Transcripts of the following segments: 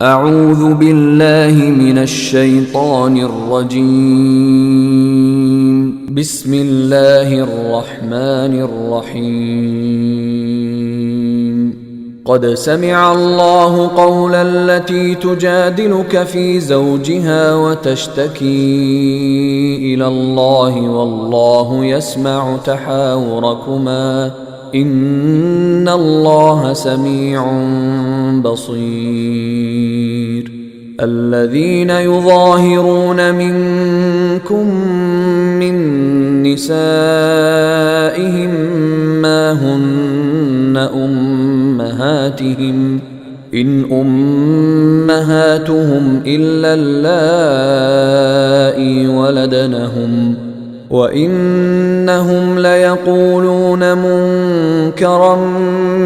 أعوذ بالله من الشيطان الرجيم. بسم الله الرحمن الرحيم. قد سمع الله قول التي تجادلك في زوجها وتشتكي إلى الله والله يسمع تحاوركما إن الله سميع بصير. الذين يظاهرون منكم من نسائهم ما هن أمهاتهم إن أمهاتهم إلا اللائي ولدنهم وإنهم ليقولون منكرا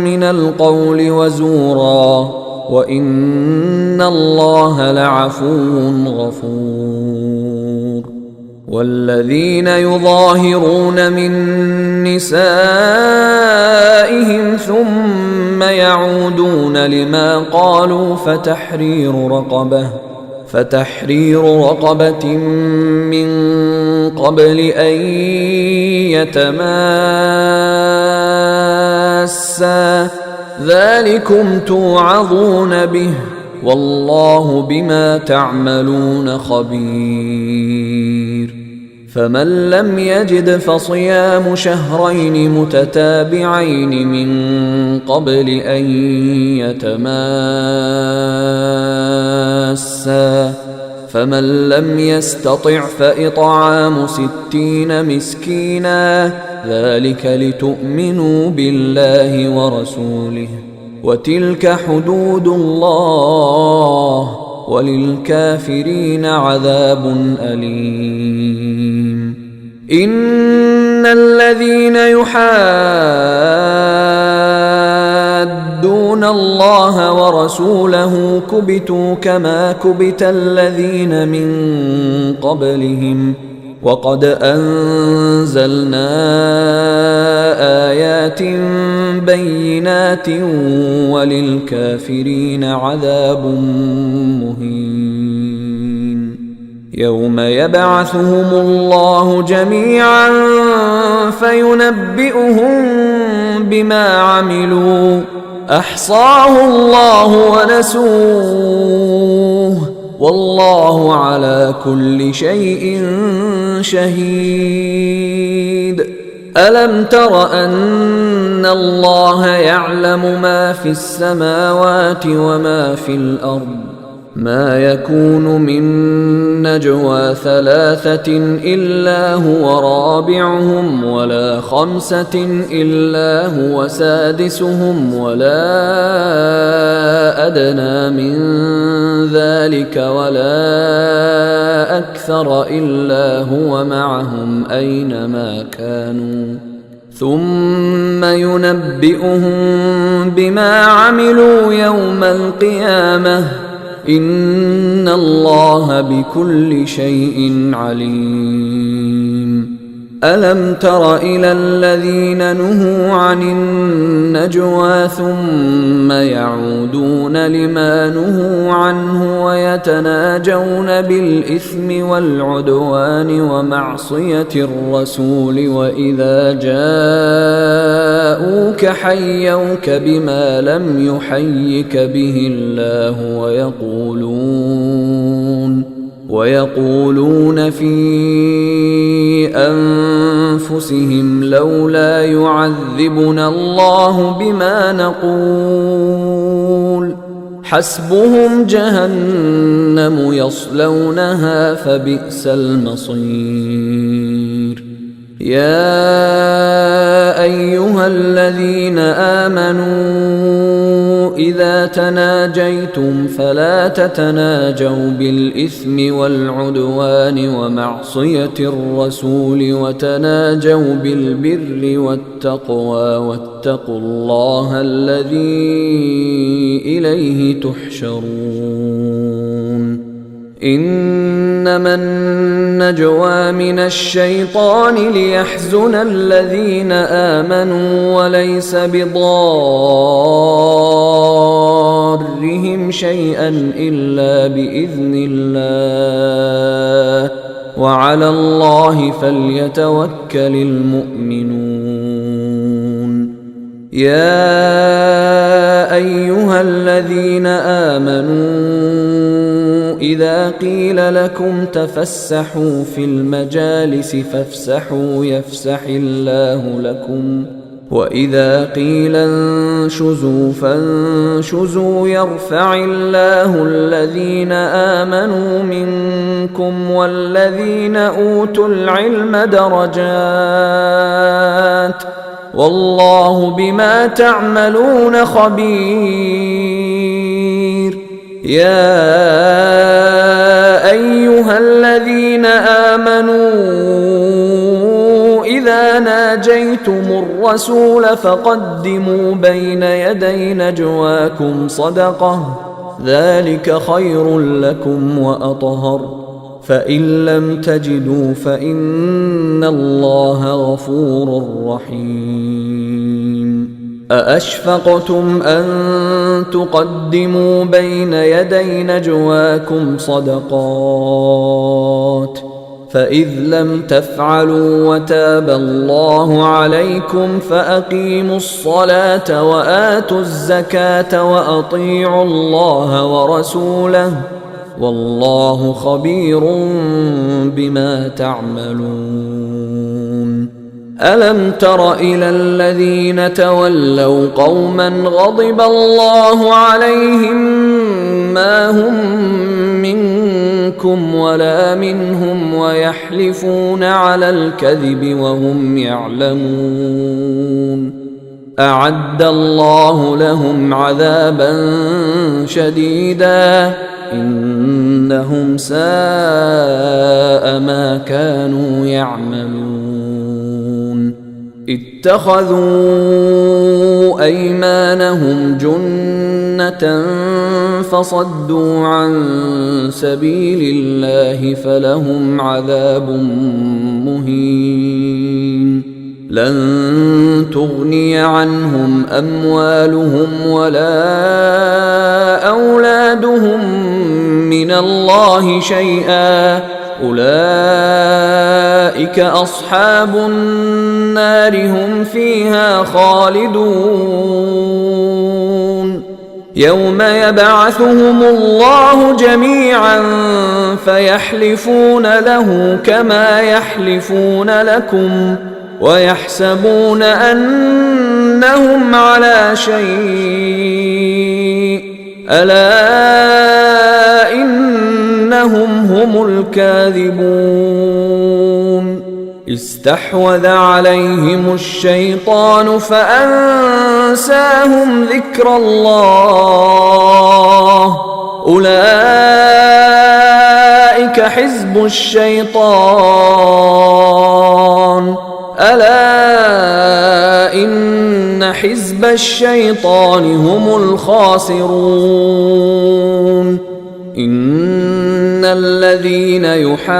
من القول وزورا وإن الله لعفو غفور. والذين يظاهرون من نسائهم ثم يعودون لما قالوا فتحرير رقبة من قبل أن يتماسا ذلكم توعظون به والله بما تعملون خبير. فمن لم يجد فصيام شهرين متتابعين من قبل أن يتماسا فمن لم يستطع فإطعام 60 مسكينا ذلك لتؤمنوا بالله ورسوله وتلك حدود الله وللكافرين عذاب أليم. إن الذين يحادون الله ورسوله كبتوا كما كبت الذين من قبلهم وقد أنزلنا آيات بينات وللكافرين عذاب مهين. يوم يبعثهم الله جميعا فينبئهم بما عملوا أحصاه الله ونسوه والله على كل شيء شهيد. ألم تر أن الله يعلم ما في السماوات وما في الأرض ما يكون من نجوى 3 إلا هو رابعهم ولا 5 إلا هو سادسهم ولا أدنى من ذلك ولا أكثر إلا هو معهم أينما كانوا ثم ينبئهم بما عملوا يوم القيامة إن الله بكل شيء عليم. ألم تر إلى الذين نهوا عن النجوى ثم يعودون لما نهوا عنه ويتناجون بالإثم والعدوان ومعصية الرسول وإذا جاءوك حيوك بما لم يحيك به الله ويقولون في أنفسهم لولا يعذبنا الله بما نقول حسبهم جهنم يصلونها فبئس المصير. يا أيها الذين آمنوا إذا تناجيتم فلا تتناجوا بالإثم والعدوان ومعصية الرسول وتناجوا بالبر والتقوى واتقوا الله الذي إليه تحشرون. إنما النجوى من الشيطان ليحزن الذين آمنوا وليس بضار ضارهم شيئا إلا بإذن الله وعلى الله فليتوكل المؤمنون. يا أيها الذين آمنوا إذا قيل لكم تفسحوا في المجالس فافسحوا يفسح الله لكم وإذا قيل انشزوا فانشزوا يرفع الله الذين آمنوا منكم والذين أوتوا العلم درجات والله بما تعملون خبير. يا أيها الذين آمنوا إذا ناجيتم الرسول فقدموا بين يدي نجواكم صدقة ذلك خير لكم وأطهر فإن لم تجدوا فإن الله غفور رحيم. أأشفقتم أن تقدموا بين يدي نجواكم صدقات فإذ لم تفعلوا وتاب الله عليكم فأقيموا الصلاة وآتوا الزكاة وأطيعوا الله ورسوله والله خبير بما تعملون. ألم تر إلى الذين تولوا قوما غضب الله عليهم ما هم منكم ولا منهم ويحلفون على الكذب وهم يعلمون أعد الله لهم عذابا شديدا إنهم ساء ما كانوا يعملون. اتخذوا أيمانهم جنة فصدوا عن سبيل الله فلهم عذاب مهين. لن تغني عنهم أموالهم ولا أولادهم من الله شيئا أولئك أصحاب النار هم فيها خالدون. يوم يبعثهم الله جميعا فيحلفون له كما يحلفون لكم ويحسبون أنهم على شيء ألا إنهم هم الكاذبون. استحوذ عليهم الشيطان فأنساهم ذكر الله أولئك حزب الشيطان ألا إن حزب الشيطان هم الخاسرون. إن الذين يحادون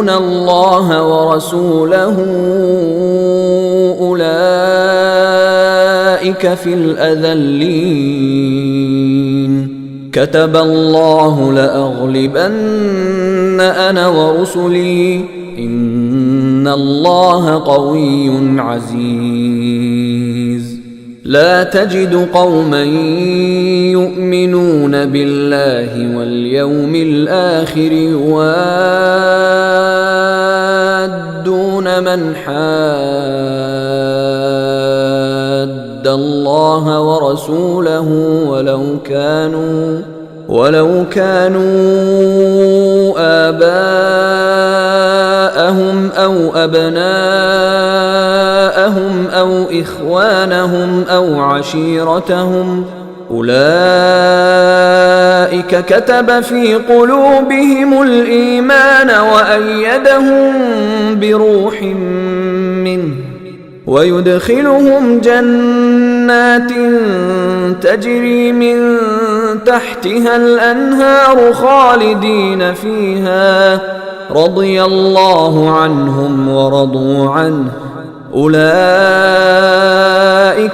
الله ورسوله أولئك في الأذلين. كتب الله لأغلبن أنا ورسلي إن الله قوي عزيز. لا تجد قوما يؤمنون بالله واليوم الآخر يوادون من حاد الله ورسوله ولو كانوا آباءهم أو أبناءهم أو إخوانهم أو عشيرتهم أولئك كتب في قلوبهم الإيمان وأيدهم بروح منه ويدخلهم جنات تجري من تحتها الأنهار خالدين فيها رضي الله عنهم ورضوا عنه أولئك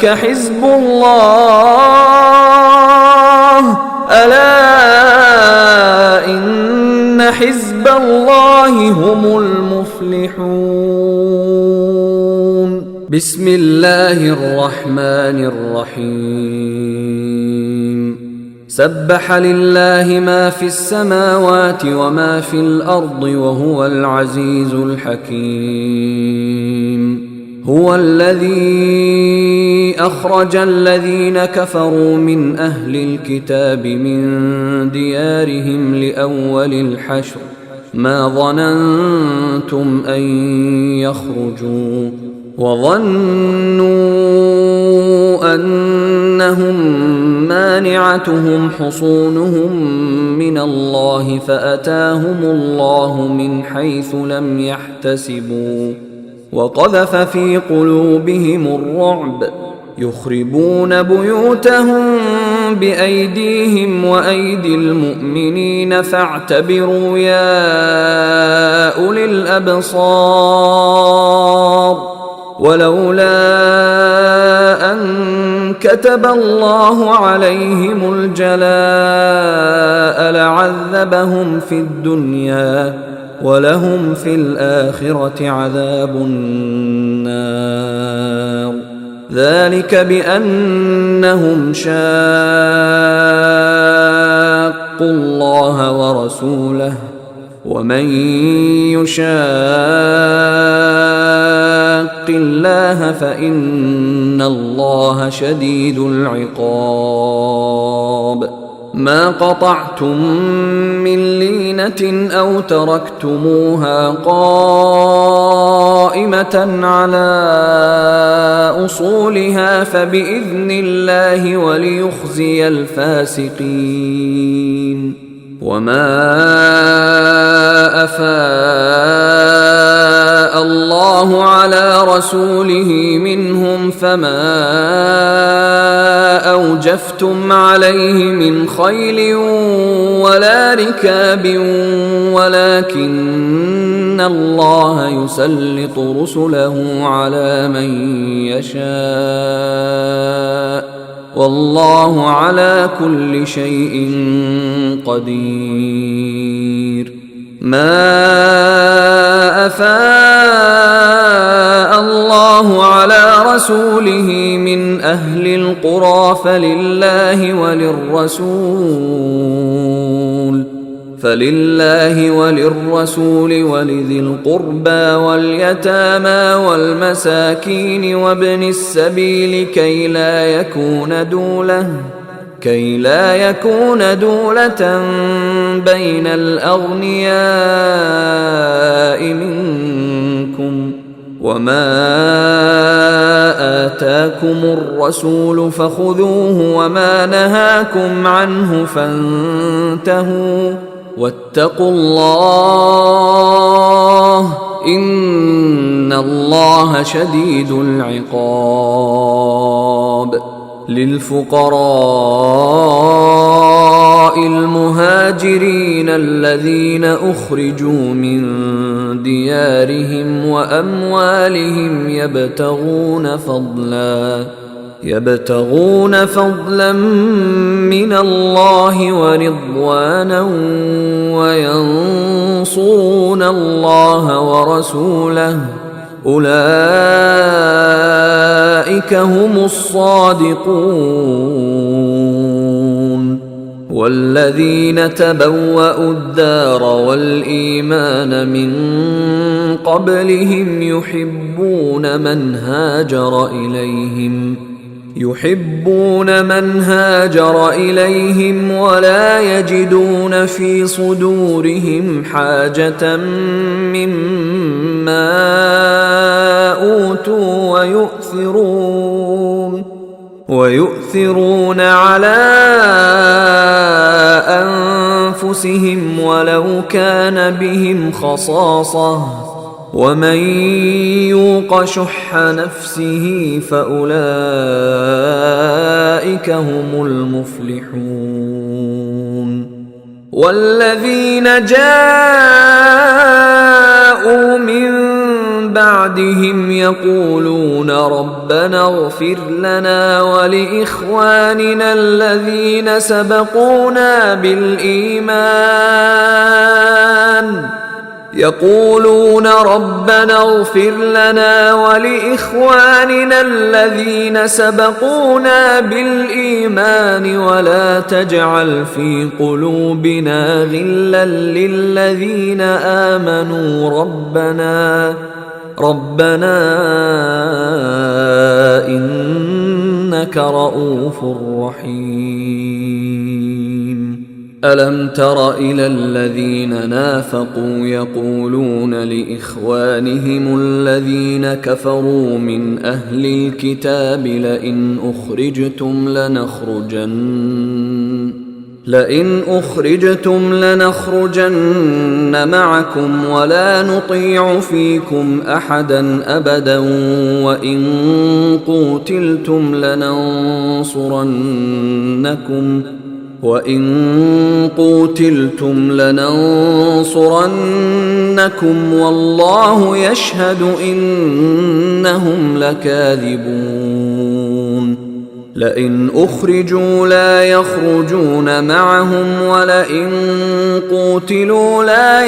حزب الله ألا إن حزب الله هم المفلحون. بسم الله الرحمن الرحيم. سبح لله ما في السماوات وما في الأرض وهو العزيز الحكيم. هو الذي أخرج الذين كفروا من أهل الكتاب من ديارهم لأول الحشر ما ظننتم أن يخرجوا وظنوا أنهم مانعتهم حصونهم من الله فأتاهم الله من حيث لم يحتسبوا وقذف في قلوبهم الرعب يخربون بيوتهم بأيديهم وأيدي المؤمنين فاعتبروا يا أولي الأبصار. ولولا أن كتب الله عليهم الجلاء لعذبهم في الدنيا ولهم في الآخرة عذاب النار. ذلك بأنهم شاقوا الله ورسوله ومن يشاق الله فإن الله شديد العقاب. ما قطعتم من لينة أو تركتموها قائمة على أصولها فبإذن الله وليخزي الفاسقين. وما أفاء الله على رسوله منهم فما أوجفتم عليه من خيل ولا ركاب ولكن الله يسلط رسله على من يشاء والله على كل شيء قدير. ما أفاء الله على رسوله من أهل القرى فلله وللرسول ولذي القربى واليتامى والمساكين وابن السبيل كي لا يكون دولة بين الأغنياء منكم. وما آتاكم الرسول فخذوه وما نهاكم عنه فانتهوا واتقوا الله إن الله شديد العقاب. للفقراء المهاجرين الذين أخرجوا من ديارهم وأموالهم يبتغون فضلا من الله ورضوانا وينصرون الله ورسوله أولئك هم الصادقون. والذين تبوأوا الدار والإيمان من قبلهم يحبون من هاجر إليهم ولا يجدون في صدورهم حاجة مما أوتوا ويؤثرون على أنفسهم ولو كان بهم خصاصة ومن يوق شح نفسه فأولئك هم المفلحون. والذين جاءوا من بعدهم يقولون ربنا اغفر لنا ولإخواننا الذين سبقونا بالإيمان ولا تجعل في قلوبنا غلا للذين آمنوا ربنا إنك رؤوف رحيم. ألم تر إلى الذين نافقوا يقولون لإخوانهم الذين كفروا من أهل الكتاب لئن أخرجتم لنخرجن معكم ولا نطيع فيكم أحدا أبدا وإن قوتلتم لننصرنكم والله يشهد إنهم لكاذبون. لئن أخرجوا لا يخرجون معهم ولئن قوتلوا لا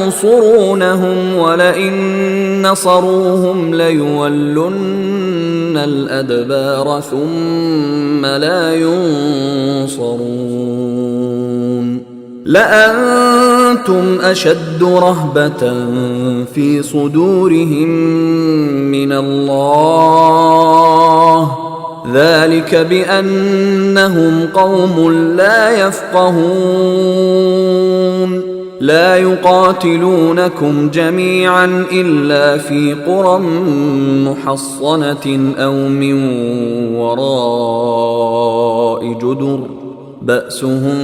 ينصرونهم ولئن نصروهم ليولن الأدبار ثم لا ينصرون. لأنتم أشد رهبة في صدورهم من الله ذلك بأنهم قوم لا يفقهون. لا يقاتلونكم جميعا إلا في قرى محصنة أو من وراء جدر بأسهم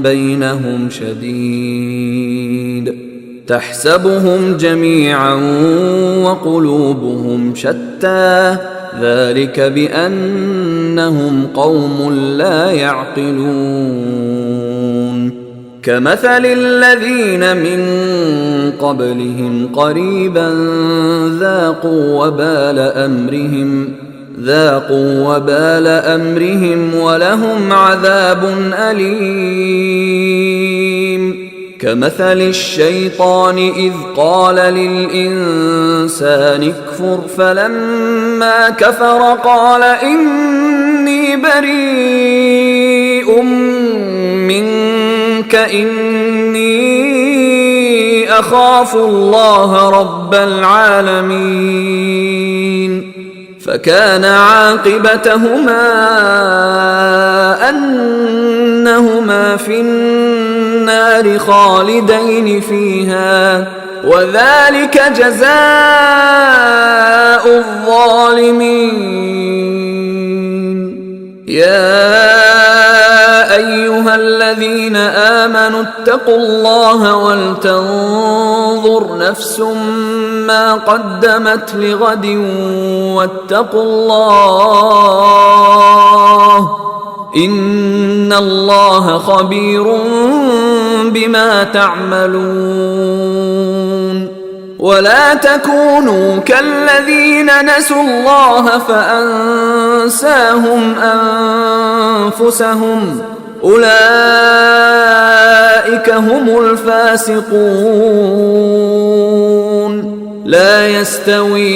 بينهم شديد تحسبهم جميعا وقلوبهم شتى ذلك بأنهم قوم لا يعقلون. كمثل الذين من قبلهم قريبا ذاقوا وبال أمرهم ولهم عذاب أليم. كمثل الشيطان إذ قال للإنسان اكفر فلما كفر قال إني بريء منك إني أخاف الله رب العالمين. فكان عاقبتهما أنهما في النار خالدين فيها وذلك جزاء الظالمين. يا أيها الذين آمنوا اتقوا الله ولتنظر نفس ما قدمت لغد واتقوا الله إن الله خبير بما تعملون. ولا تكونوا كالذين نسوا الله فأنساهم أنفسهم أولئك هم الفاسقون. لا يستوي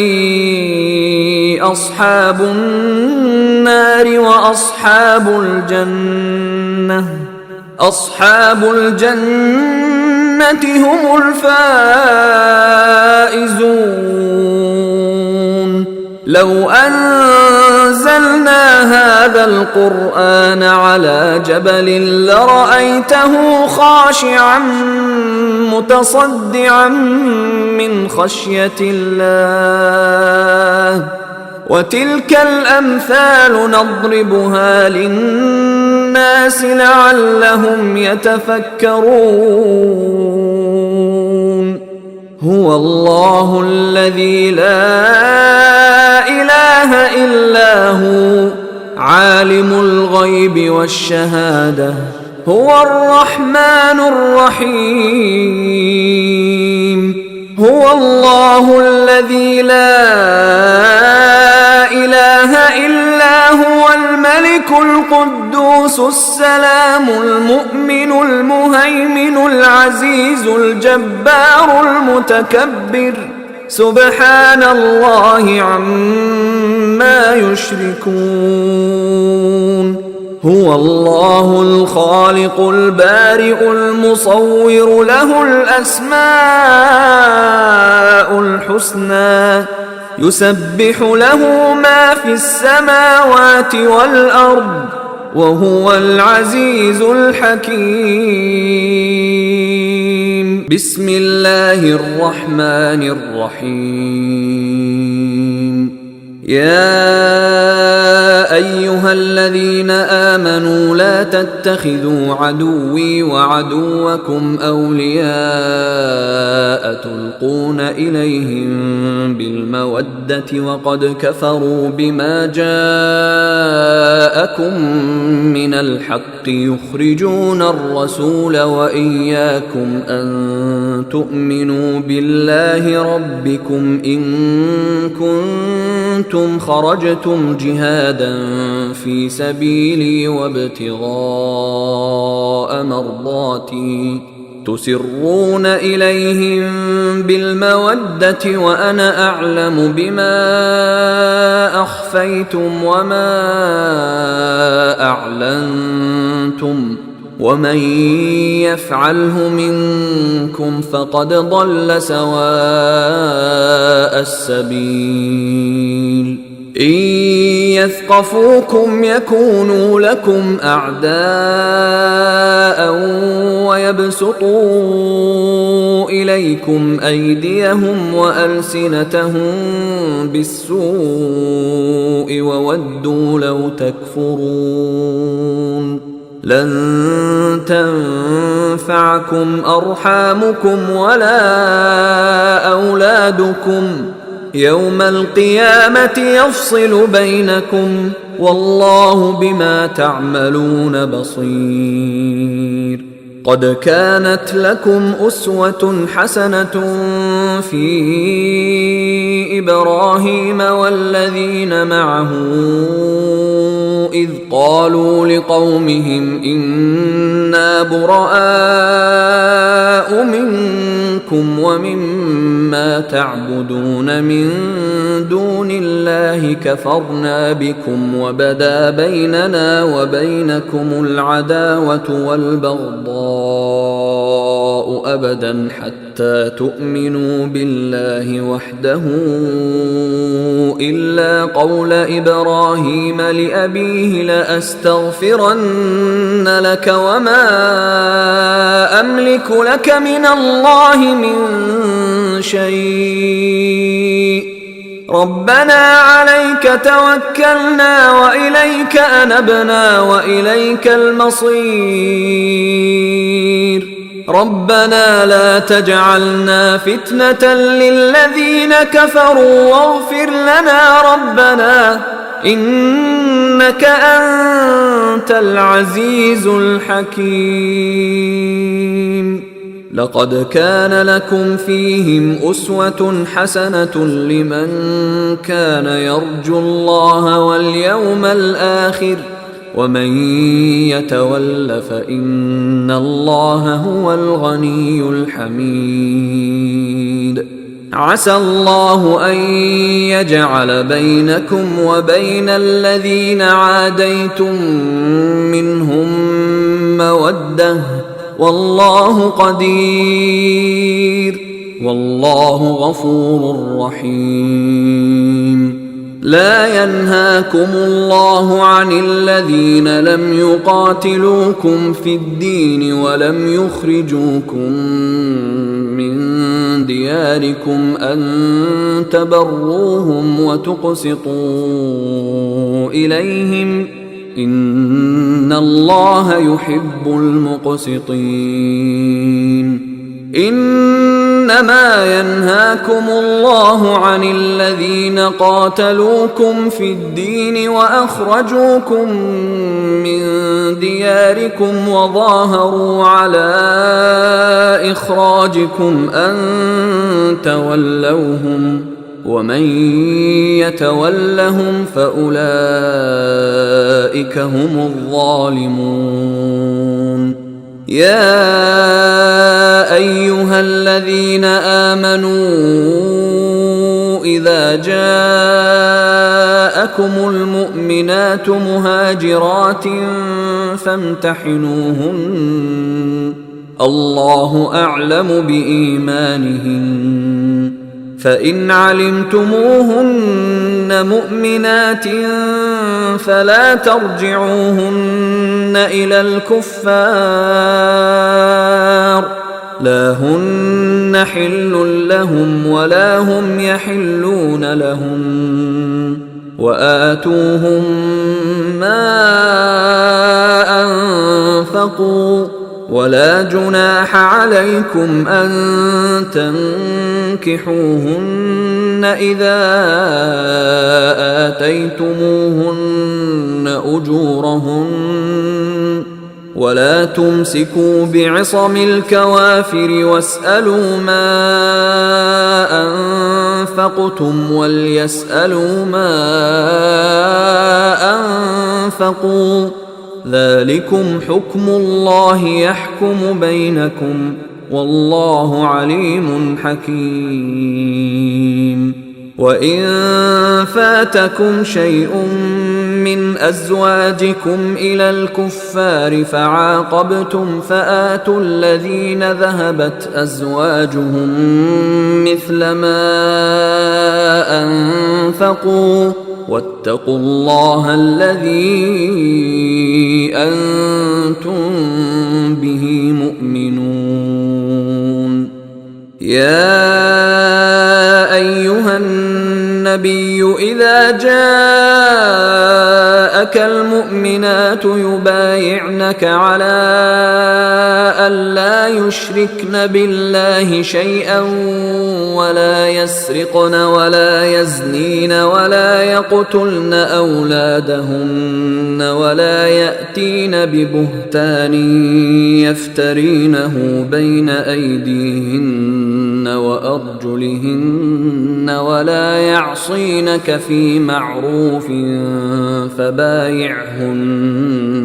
أصحاب النار وأصحاب الجنة هم الفائزون. لو أنزلنا هذا القرآن على جبل لرأيته خاشعا متصدعا من خشية الله. وتلك الأمثال نضربها للناس لعلهم يتفكرون. هو الله الذي لا إله إلا هو عالم الغيب والشهادة هو الرحمن الرحيم. هو الله الذي لا إله إلا هو الملك القدوس السلام المؤمن المهيمن العزيز الجبار المتكبر سبحان الله عما يشركون هو الله الخالق البارئ المصور له الأسماء الحسنى يسبح له ما في السماوات والأرض وهو العزيز الحكيم بسم الله الرحمن الرحيم يا أيها الذين آمنوا لا تتخذوا عدوي وعدوكم أولياء تلقون إليهم بالمودة وقد كفروا بما جاءكم من الحق يخرجون الرسول وإياكم أن تؤمنوا بالله ربكم إن كنتم خرجتم جهادا في سبيلي وابتغاء مرضاتي تسرون إليهم بالمودة وأنا أعلم بما أخفيتم وما أعلنتم ومن يفعله منكم فقد ضل سواء السبيل إن يثقفوكم يكونوا لكم أعداء ويبسطوا إليكم أيديهم وألسنتهم بالسوء وودوا لو تكفرون لن تنفعكم أرحامكم ولا أولادكم يوم القيامة يفصل بينكم والله بما تعملون بصير قد كانت لكم أسوة حسنة في إبراهيم والذين معه إذ قالوا لقومهم إنا براء منكم ومما تعبدون من دون الله كفرنا بكم وبدا بيننا وبينكم العداوة والبغضاء أبدا حتى تؤمنوا بالله وحده إلا قول إبراهيم لأبيه لأستغفرن لك وما أملك لك من الله من شيء ربنا عليك توكلنا وإليك أنبنا وإليك المصير ربنا لا تجعلنا فتنة للذين كفروا واغفر لنا ربنا إنك أنت العزيز الحكيم لقد كان لكم فيهم أسوة حسنة لمن كان يرجو الله واليوم الآخر ومن يتول فإن الله هو الغني الحميد عسى الله أن يجعل بينكم وبين الذين عاديتم منهم مودة والله قدير والله غفور رحيم لا ينهاكم الله عن الذين لم يقاتلوكم في الدين ولم يخرجوكم من دياركم أن تبروهم وتقسطوا إليهم إن الله يحب المقسطين إن إنما ينهاكم الله عن الذين قاتلوكم في الدين وأخرجوكم من دياركم وظاهروا على إخراجكم أن تولوهم ومن يتولهم فأولئك هم الظالمون. يا أيها الذين آمنوا إذا جاءكم المؤمنات مهاجرات فامتحنوهن الله أعلم بإيمانهن فإن علمتموهن مؤمنات فلا ترجعوهن إلى الكفار لا هن حل لهم ولا هم يحلون لهم وآتوهم ما أنفقوا ولا جناح عليكم أن تنكحوهن إذا آتيتموهن أجورهن ولا تمسكوا بعصم الكوافر واسألوا ما أنفقتم وليسألوا ما أنفقوا ذلكم حكم الله يحكم بينكم والله عليم حكيم. وإن فاتكم شيء من أزواجكم إلى الكفار فعاقبتم فآتوا الذين ذهبت أزواجهم مثل ما أنفقوا واتقوا الله الذي أنتم به مؤمنون. يا أيها النبي إذا جاءك المؤمنات يبايعنك على ألا يشركن بالله شيئا ولا يسرقن ولا يزنين ولا يقتلن أولادهن ولا يأتين ببهتان يفترينه بين أيديهن وأرجلهن ولا يعصينك في معروف فبايعهن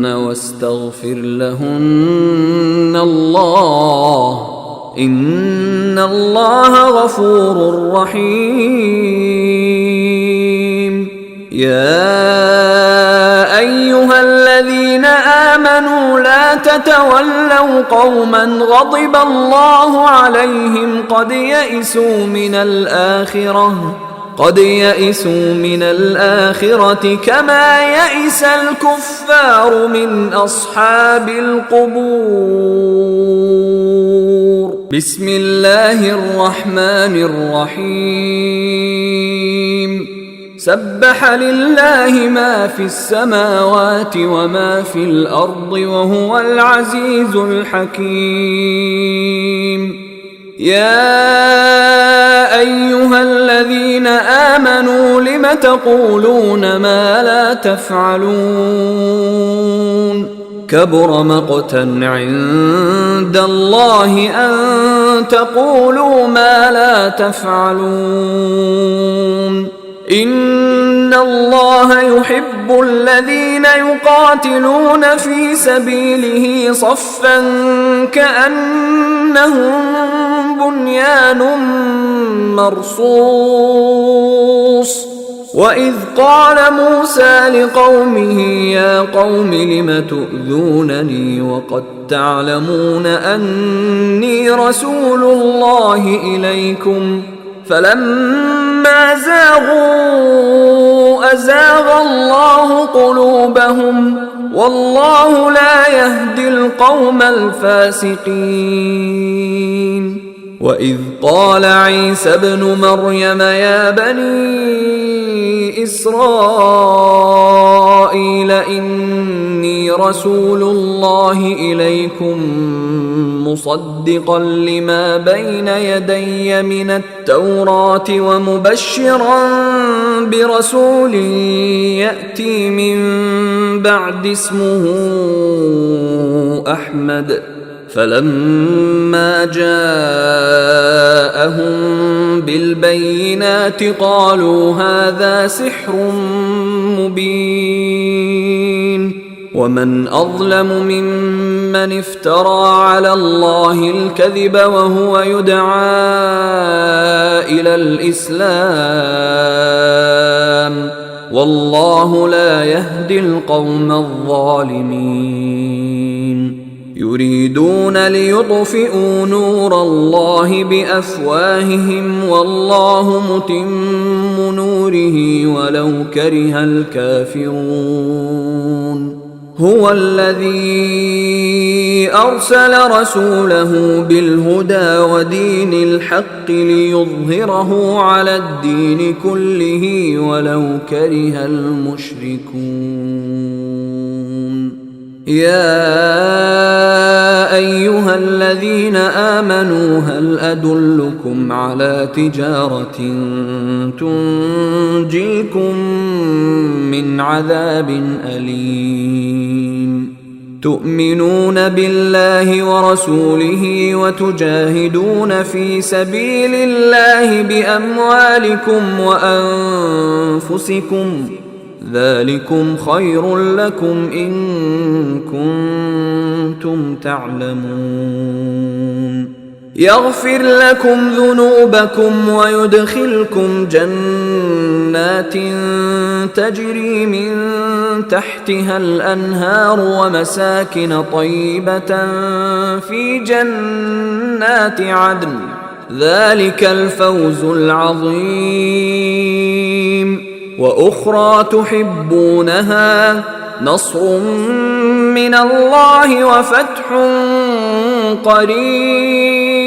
واستغفر لهن الله إن الله غفور رحيم. يا أيها الذين آمنوا لا تتولوا قوما غضب الله عليهم قد يئسوا من الآخرة كما يئس الكفار من أصحاب القبور. بسم الله الرحمن الرحيم. سبح لله ما في السماوات وما في الأرض وهو العزيز الحكيم. يا أيها الذين آمنوا لم تقولون ما لا تفعلون كبر مقتا عند الله أن تقولوا ما لا تفعلون. إن الله يحب الذين يقاتلون في سبيله صفا كأنهم بنيان مرصوص. وإذ قال موسى لقومه يا قوم لم تؤذونني وقد تعلمون أني رسول الله إليكم فلما زاغوا أزاغ الله قلوبهم والله لا يهدي القوم الفاسقين. وإذ قال عيسى ابن مريم يا بني إسرائيل إني رسول الله إليكم مصدقا لما بين يدي من التوراة ومبشرا برسول يأتي من بعد اسمه أحمد فلما جاءهم بالبينات قالوا هذا سحر مبين ومن أظلم ممن افترى على الله الكذب وهو يدعى إلى الإسلام والله لا يهدي القوم الظالمين يريدون ليطفئوا نور الله بأفواههم والله متم نوره ولو كره الكافرون هو الذي أرسل رسوله بالهدى ودين الحق ليظهره على الدين كله ولو كره المشركون يا أيها الذين آمنوا هل أدلكم على تجارة تنجيكم من عذاب أليم تؤمنون بالله ورسوله وتجاهدون في سبيل الله بأموالكم وأنفسكم ذلكم خير لكم إن كنتم تعلمون يغفر لكم ذنوبكم ويدخلكم جنات تجري من تحتها الأنهار ومساكن طيبة في جنات عدن ذلك الفوز العظيم وأخرى تحبونها نصر من الله وفتح قريب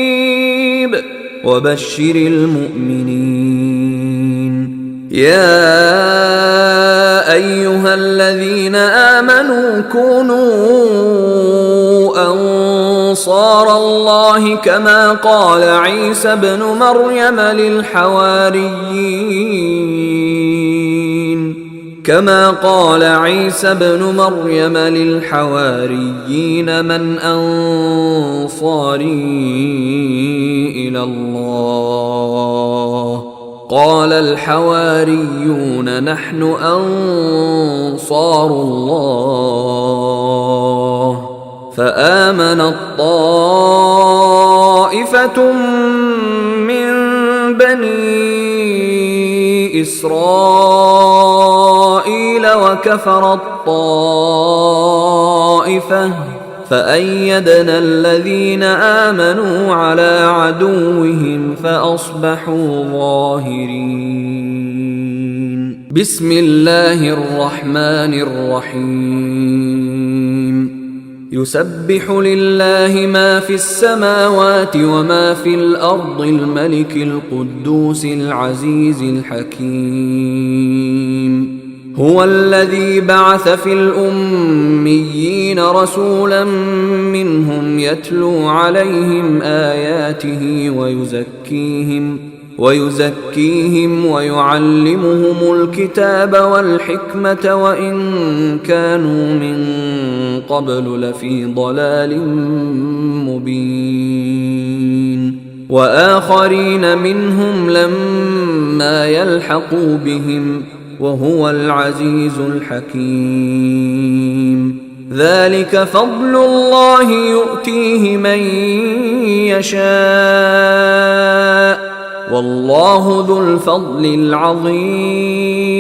وبشر المؤمنين يا أيها الذين آمنوا كونوا أنصار الله كما قال عيسى ابن مريم للحواريين من أنصاري إلى الله قال الحواريون نحن أنصار الله فآمنت طائفة من بني إسرائيل وكفرت طائفة فأيدنا الذين آمنوا على عدوهم فأصبحوا ظاهرين بسم الله الرحمن الرحيم يسبح لله ما في السماوات وما في الأرض الملك القدوس العزيز الحكيم هو الذي بعث في الأميين رسولا منهم يتلو عليهم آياته ويزكيهم ويعلمهم الكتاب والحكمة وإن كانوا من قبل لفي ضلال مبين وآخرين منهم لما يلحقوا بهم وهو العزيز الحكيم ذلك فضل الله يؤتيه من يشاء والله ذو الفضل العظيم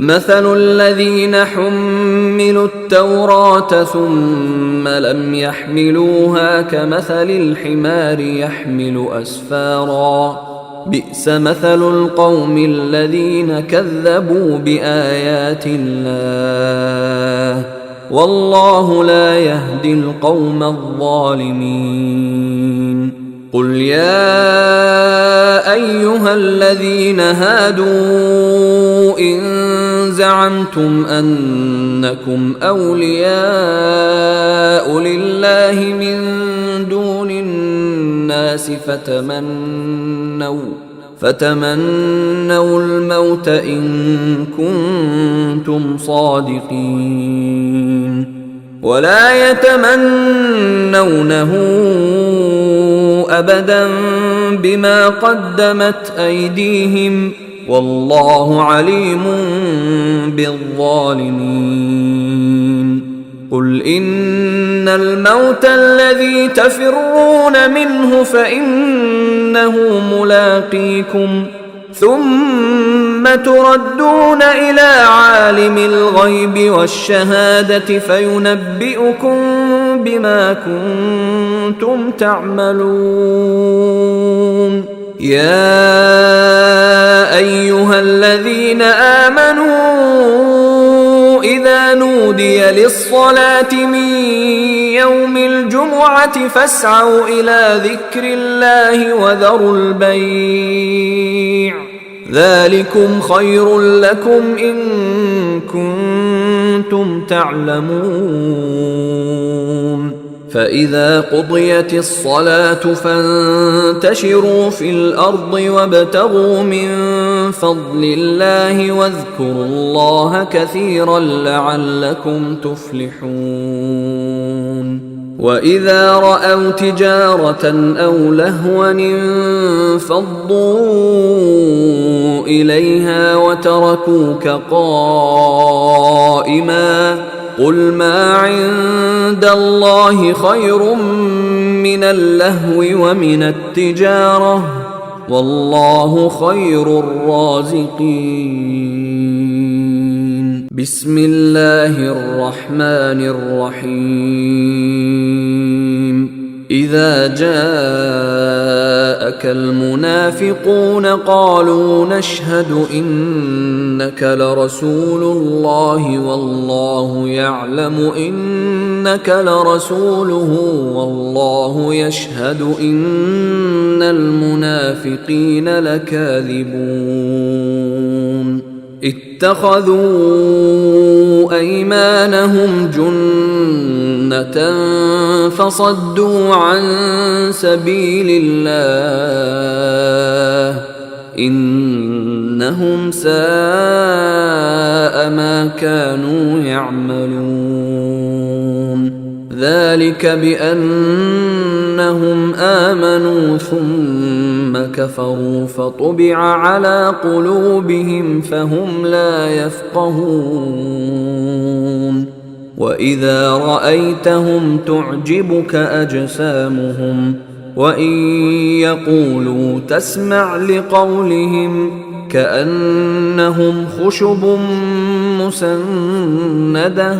مثل الذين حملوا التوراة ثم لم يحملوها كمثل الحمار يحمل أسفارا بئس مثل القوم الذين كذبوا بآيات الله والله لا يهدي القوم الظالمين قل يا أيها الذين هادوا إن زعمتم أنكم أولياء لله من دون الناس فتمنوا الموت إن كنتم صادقين ولا يتمنونه أبدا بما قدمت أيديهم والله عليم بالظالمين قل إن الموت الذي تفرون منه فإنه ملاقيكم ثم تردون إلى عالم الغيب والشهادة فينبئكم بما كنتم تعملون يا أيها الذين آمنوا إذا نودي للصلاة من يوم الجمعة فاسعوا إلى ذكر الله وذروا البيع ذلكم خير لكم إن كنتم تعلمون فإذا قضيت الصلاة فانتشروا في الأرض وابتغوا من فضل الله واذكروا الله كثيرا لعلكم تفلحون وإذا رأوا تجارة أو لهوا انفضوا إليها وتركوك قائما قل ما عند الله خير من اللهو ومن التجارة والله خير الرازقين بسم الله الرحمن الرحيم إذا جاءك المنافقون قالوا نشهد إنك لرسول الله والله يعلم إنك لرسوله والله يشهد إن المنافقين لكاذبون اتخذوا أيمانهم جنة فصدوا عن سبيل الله إنهم ساء ما كانوا يعملون ذلك بأنهم آمنوا ثم كفروا فطبع على قلوبهم فهم لا يفقهون وإذا رأيتهم تعجبك أجسامهم وإن يقولوا تسمع لقولهم كأنهم خشب مسندة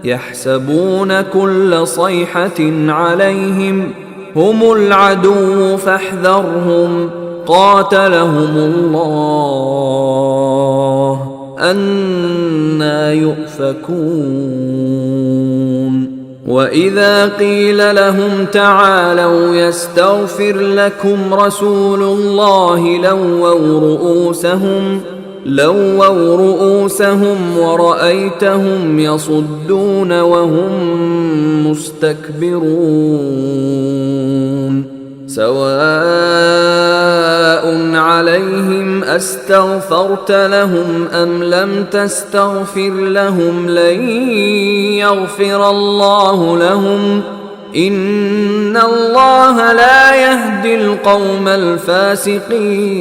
يحسبون كل صيحة عليهم هم العدو فاحذرهم قاتلهم الله أنى يؤفكون وإذا قيل لهم تعالوا يستغفر لكم رسول الله لووا رؤوسهم ورأيتهم يصدون وهم مستكبرون سواء عليهم أستغفرت لهم أم لم تستغفر لهم لن يغفر الله لهم إن الله لا يهدي القوم الفاسقين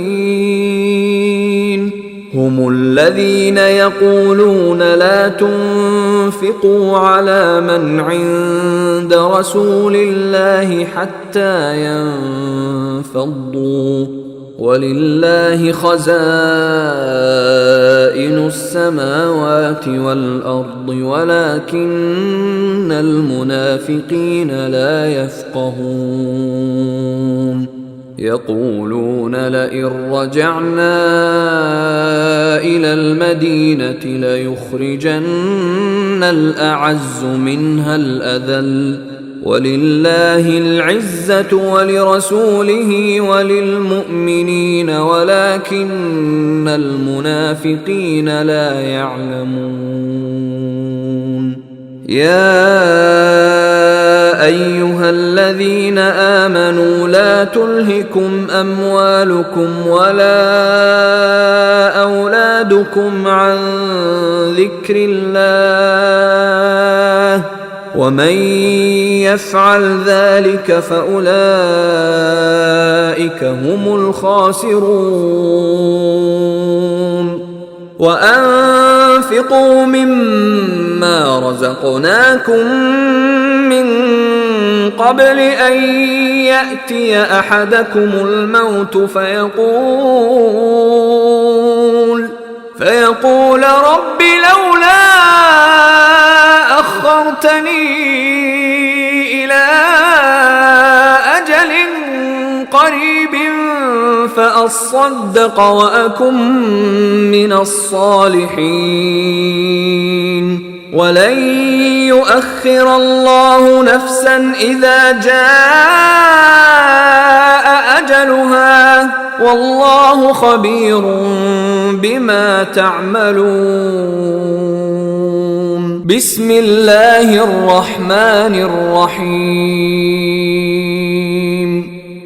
هم الذين يقولون لا تنفقوا على من عند رسول الله حتى ينفضوا ولله خزائن السماوات والأرض ولكن المنافقين لا يفقهون يقولون لئن رجعنا إلى المدينة ليخرجن الأعز منها الأذل ولله العزة ولرسوله وللمؤمنين ولكن المنافقين لا يعلمون. يا أيها الذين آمنوا لا تلهكم أموالكم ولا أولادكم عن ذكر الله ومن يفعل ذلك فأولئك هم الخاسرون. وأنفقوا مما رزقناكم من قبل أن يأتي أحدكم الموت فيقول رب لولا أخرتني إلى أجل قريب فأصدق وأكن من الصالحين ولن يؤخر الله نفسا إذا جاء أجلها والله خبير بما تعملون. بسم الله الرحمن الرحيم.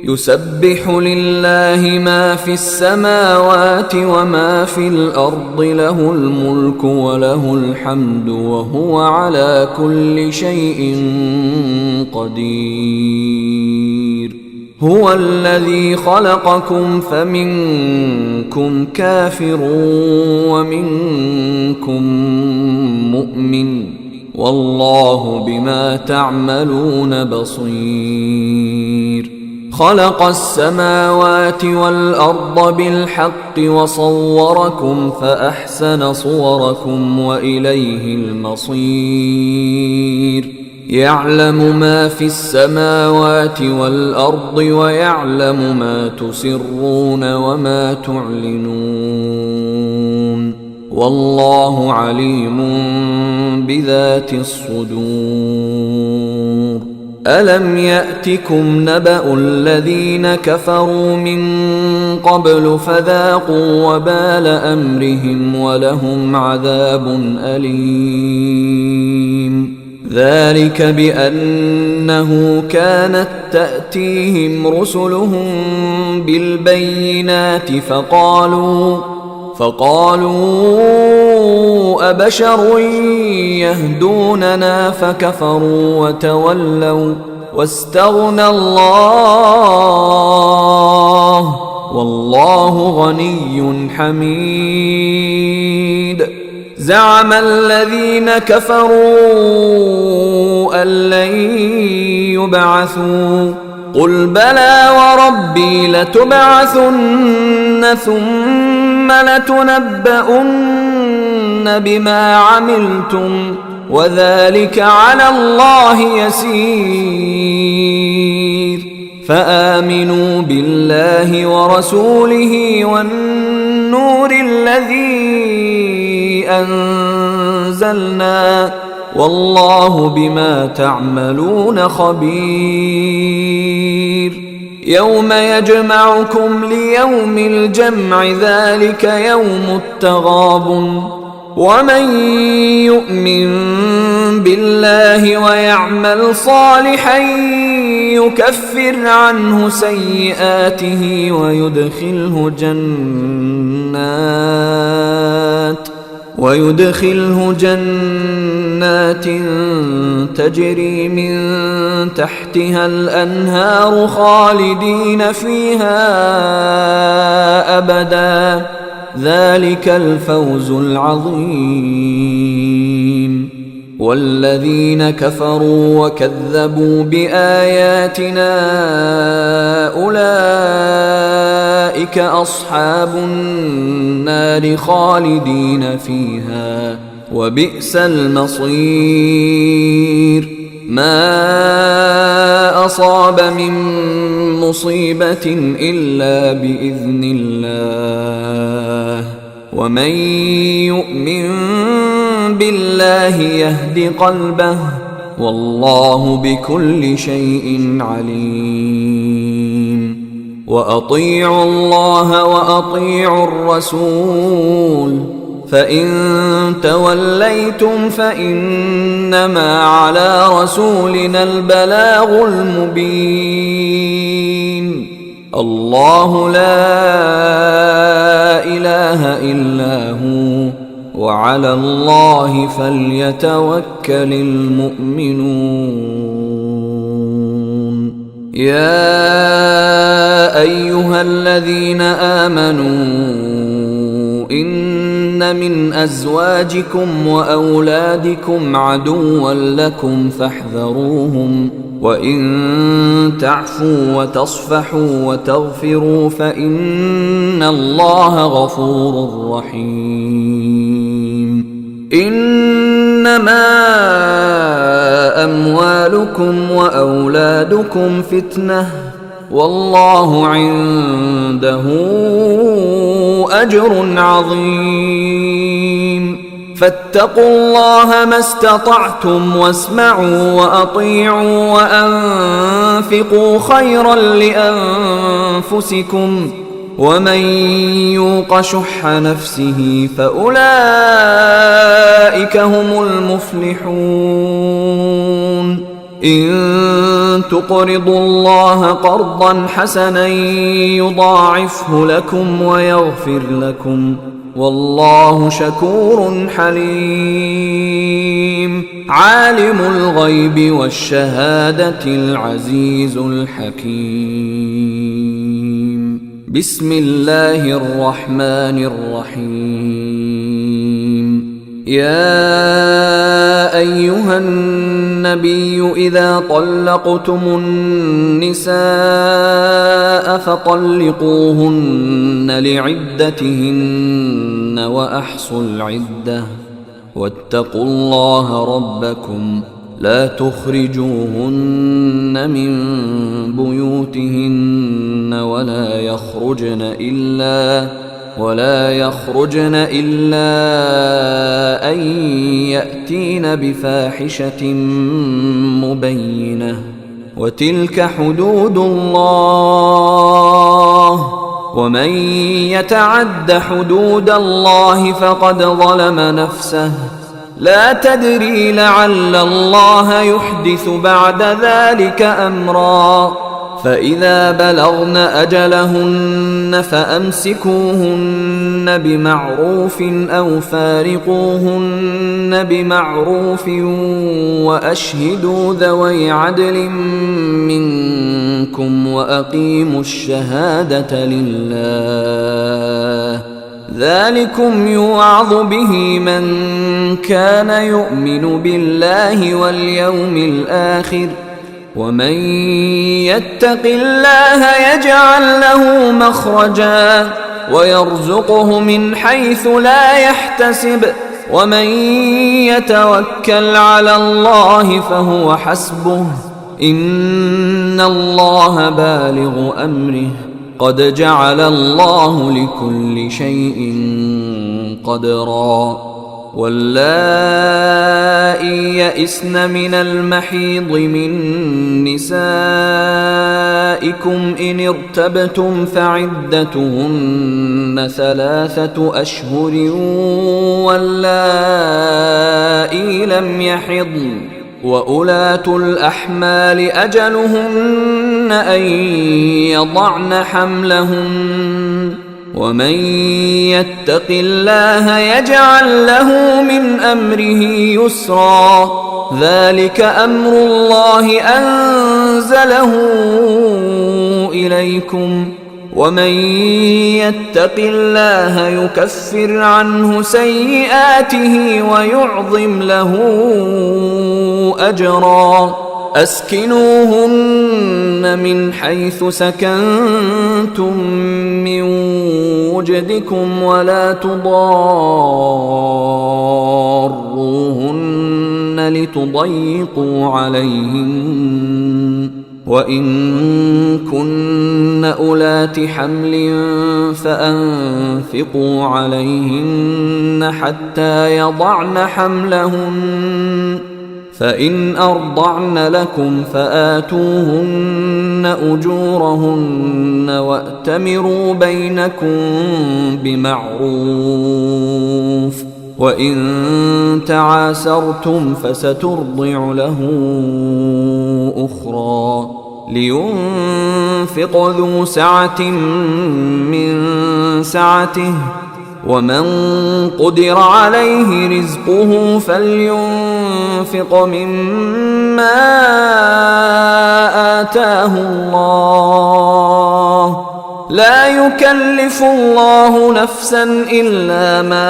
يسبح لله ما في السماوات وما في الأرض له الملك وله الحمد وهو على كل شيء قدير. هو الذي خلقكم فمنكم كافر ومنكم مؤمن والله بما تعملون بصير. خلق السماوات والأرض بالحق وصوركم فأحسن صوركم وإليه المصير. يعلم ما في السماوات والأرض ويعلم ما تسرون وما تعلنون والله عليم بذات الصدور. ألم يأتكم نبأ الذين كفروا من قبل فذاقوا وبال أمرهم ولهم عذاب أليم. ذلك بأنه كانت تأتيهم رسلهم بالبينات فقالوا أبشر يهدوننا فكفروا وتولوا واستغنى الله والله غني حميد. زعم الذين كفروا أن لن يبعثوا قل بلى وربي لتبعثن ثم لتنبؤن بما عملتم وذلك على الله يسير. فآمنوا بالله ورسوله والنور الذي أنزلنا والله بما تعملون خبير. يوم يجمعكم ليوم الجمع ذلك يوم التغابن. ومن يؤمن بالله ويعمل صالحا يكفر عنه سيئاته ويدخله جنات تجري من تحتها الأنهار خالدين فيها أبدا ذلك الفوز العظيم. والذين كفروا وكذبوا بآياتنا أولئك أصحاب النار خالدين فيها وبئس المصير. ما أصاب من مصيبة إلا بإذن الله ومن يؤمن بالله يهد قلبه والله بكل شيء عليم. وأطيعوا الله وأطيعوا الرسول، فإن توليتم فإنما على رسولنا البلاغ المبين. الله لا إله إلا هو، وعلى الله فليتوكل المؤمنون. يا أيها الذين آمنوا إن من أزواجكم وأولادكم عدوا لكم فاحذروهم، وإن تعفوا وتصفحوا وتغفروا فإن الله غفور رحيم. إنما أموالكم وأولادكم فتنة، والله عنده أجر عظيم. فاتقوا الله ما استطعتم، واسمعوا وأطيعوا وأنفقوا خيرا لأنفسكم، ومن يوق شح نفسه فأولئك هم المفلحون. إن تقرضوا الله قرضا حسنا يضاعفه لكم ويغفر لكم، والله شكور حليم. عالم الغيب والشهادة العزيز الحكيم. بسم الله الرحمن الرحيم. يا أيها النبي إذا طلقتم النساء فطلقوهن لعدتهن وأحصوا العدة، واتقوا الله ربكم لا تخرجوهن من بيوتهن ولا يخرجن إلا أن يأتين بفاحشة مبينة، وتلك حدود الله، ومن يتعد حدود الله فقد ظلم نفسه. لا تدري لعل الله يحدث بعد ذلك أمرا. فإذا بلغن أجلهن فأمسكوهن بمعروف أو فارقوهن بمعروف، وأشهدوا ذوي عدل منكم وأقيموا الشهادة لله. ذلكم يوعظ به من كان يؤمن بالله واليوم الآخر، ومن يتق الله يجعل له مخرجا ويرزقه من حيث لا يحتسب، ومن يتوكل على الله فهو حسبه، إن الله بالغ أمره، قد جعل الله لكل شيء قدرا. واللائي يئسن من المحيض من نسائكم إن ارتبتم فعدتهن 3 أشهر، واللائي لم يحضن، وأولاة الأحمال أجلهن أن يضعن حملهن، ومن يتق الله يجعل له من أمره يسرا. ذلك أمر الله أنزله إليكم، ومن يتق الله يكفر عنه سيئاته ويعظم له أجرا. أسكنوهن من حيث سكنتم من وجدكم، ولا تضاروهن لتضيقوا عليهن، وإن كن أولات حمل فأنفقوا عليهن حتى يضعن حملهن، فإن أرضعن لكم فآتوهن أجورهن وأتمروا بينكم بمعروف وإن تعاسرتم فسترضع له أخرى لينفق ذو سعة من سعته ومن قدر عليه رزقه فلينفق مما آتاه الله لا يكلف الله نفسا إلا ما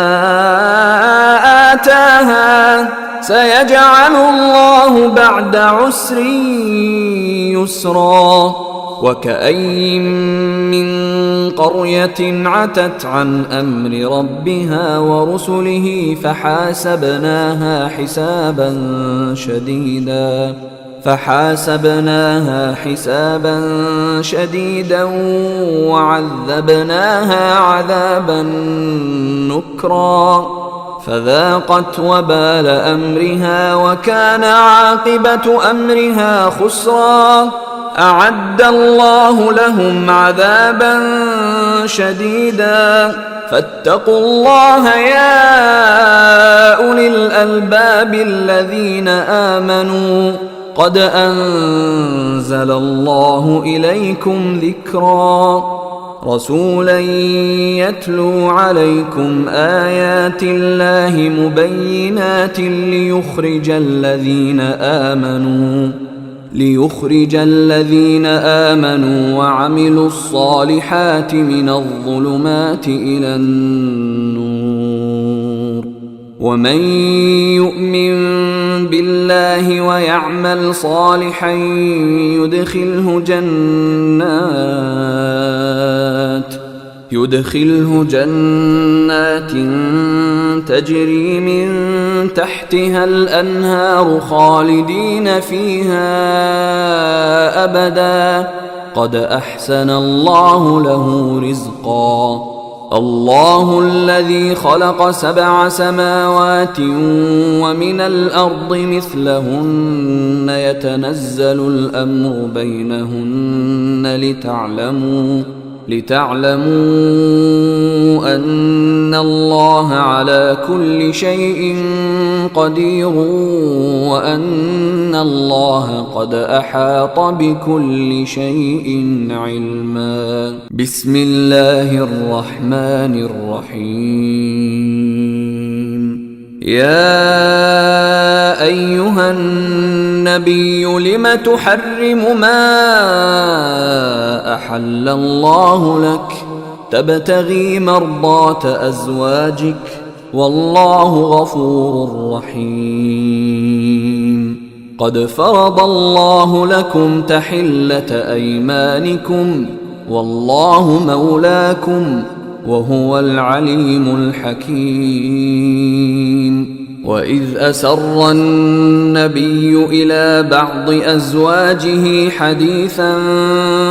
آتاها سيجعل الله بعد عسر يسرا وكأين من قرية عتت عن أمر ربها ورسله فحاسبناها حسابا شديدا وعذبناها عذابا نكرا فذاقت وبال أمرها وكان عاقبة أمرها خسرا أعد الله لهم عذابا شديدا فاتقوا الله يا أولي الألباب الذين آمنوا قد أنزل الله إليكم ذكرا رسولا يتلو عليكم آيات الله مبينات ليخرج الذين آمنوا وعملوا الصالحات من الظلمات إلى النور ومن يؤمن بالله ويعمل صالحا يدخله جنات تجري من تحتها الأنهار خالدين فيها أبدا قد أحسن الله له رزقا الله الذي خلق 7 سماوات ومن الأرض مثلهن يتنزل الأمر بينهن لتعلموا أن الله على كل شيء قدير وأن الله قد أحاط بكل شيء علما بسم الله الرحمن الرحيم يا أيها النبي لم تحرم ما أحل الله لك تبتغي مرضات أزواجك والله غفور رحيم قد فرض الله لكم تحلة أيمانكم والله مولاكم وهو العليم الحكيم وإذ أسر النبي إلى بعض أزواجه حديثا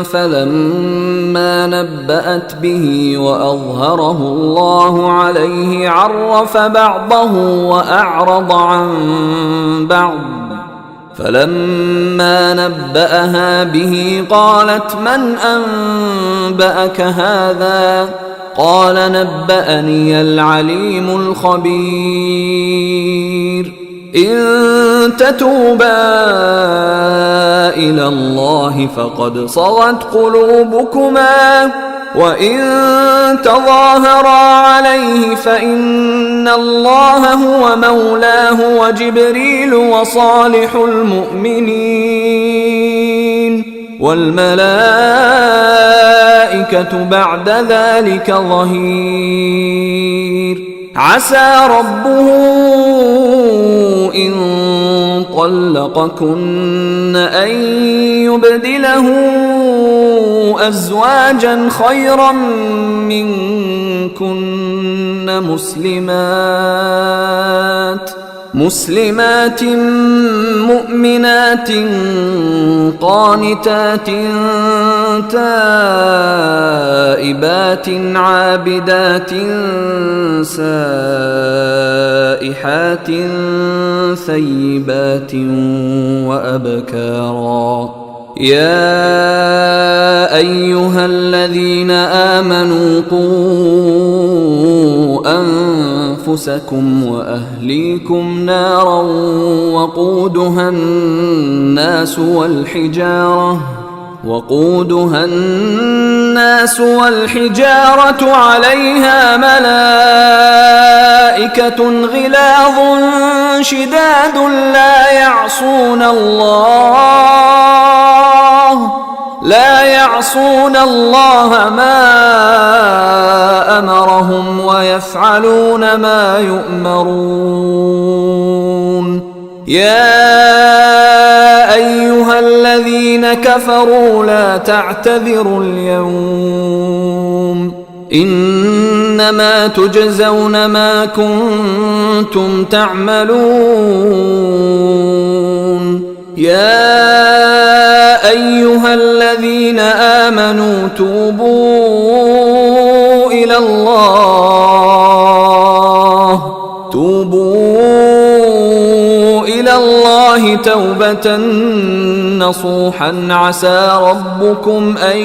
فلما نبأت به وأظهره الله عليه عرف بعضه وأعرض عن بعض فلما نبأها به قالت من أنبأك هذا قال نبأني العليم الخبير إن تتوبا إلى الله فقد صغت قلوبكما وإن تظاهرا عليه فإن الله هو مولاه وجبريل وصالح المؤمنين والملائكة بعد ذلك ظهير عسى ربه إن طلقكن أن يبدله أزواجا خيرا منكن مسلمات مؤمنات قانتات تائبات عابدات سائحات ثيبات وأبكارا يا أيها الذين آمنوا قوا أنفسكم وأهليكم نارا وقودها الناس والحجارة عليها ملائكة غلاظ شداد لا يعصون الله ما أمرهم ويفعلون ما يؤمرون يا أيها الذين كفروا لا تعتذروا اليوم إنما تجزون ما كنتم تعملون يا أيها الذين آمنوا توبوا إلى الله توبة نصوحا عسى ربكم أن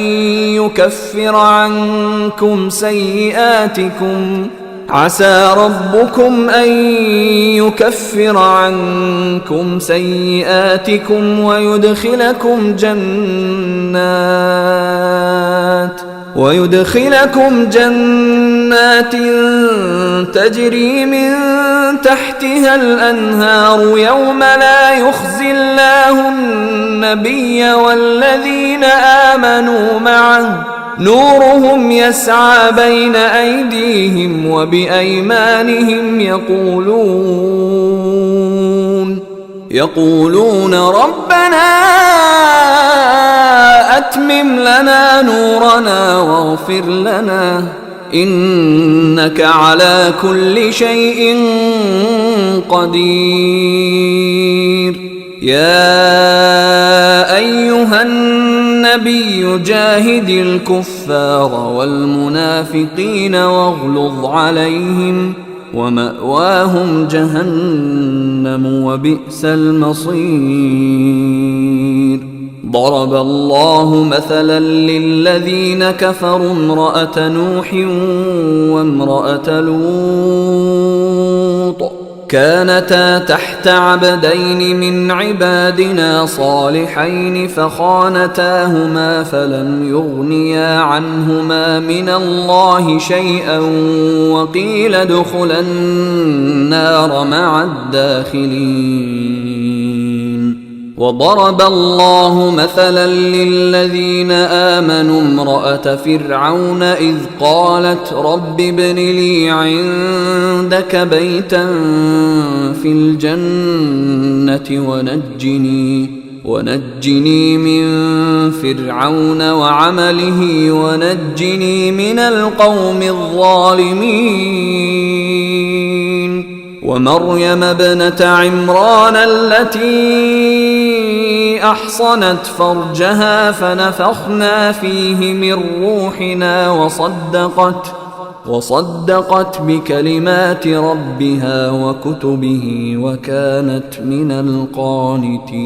يكفر عنكم سيئاتكم ويدخلكم جنات تجري من تحتها الأنهار يوم لا يخزي الله النبي والذين آمنوا معه نورهم يسعى بين أيديهم وبأيمانهم يقولون ربنا أتمم لنا نورنا واغفر لنا إنك على كل شيء قدير يا أيها النبي جاهد الكفار والمنافقين واغلظ عليهم ومأواهم جهنم وبئس المصير ضرب الله مثلا للذين كفروا امرأة نوح وامرأة لوط كانتا تحت عبدين من عبادنا صالحين فخانتاهما فلم يغنيا عنهما من الله شيئا وقيل ادخلا النار مع الداخلين وضرب الله مثلا للذين آمنوا امرأة فرعون إذ قالت رب ابن لي عندك بيتا في الجنة ونجني من فرعون وعمله ونجني من القوم الظالمين ومريم ابنة عمران التي أحصنت فرجها فنفخنا فيه من روحنا وصدقت بكلمات ربها وكتبه وكانت من القانتين